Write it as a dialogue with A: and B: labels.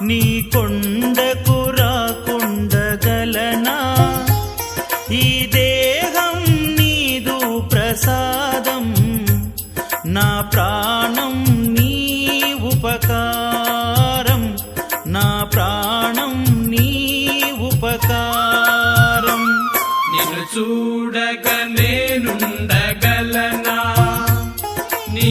A: నీ కొండకు రాకుండగలనా ఈ దేహం నీదు ప్రసాదం నా ప్రాణం నీ ఉపకారం నా ప్రాణం నీ ఉపకారం
B: నిన్ను చూడక నేనుండగలనా నీ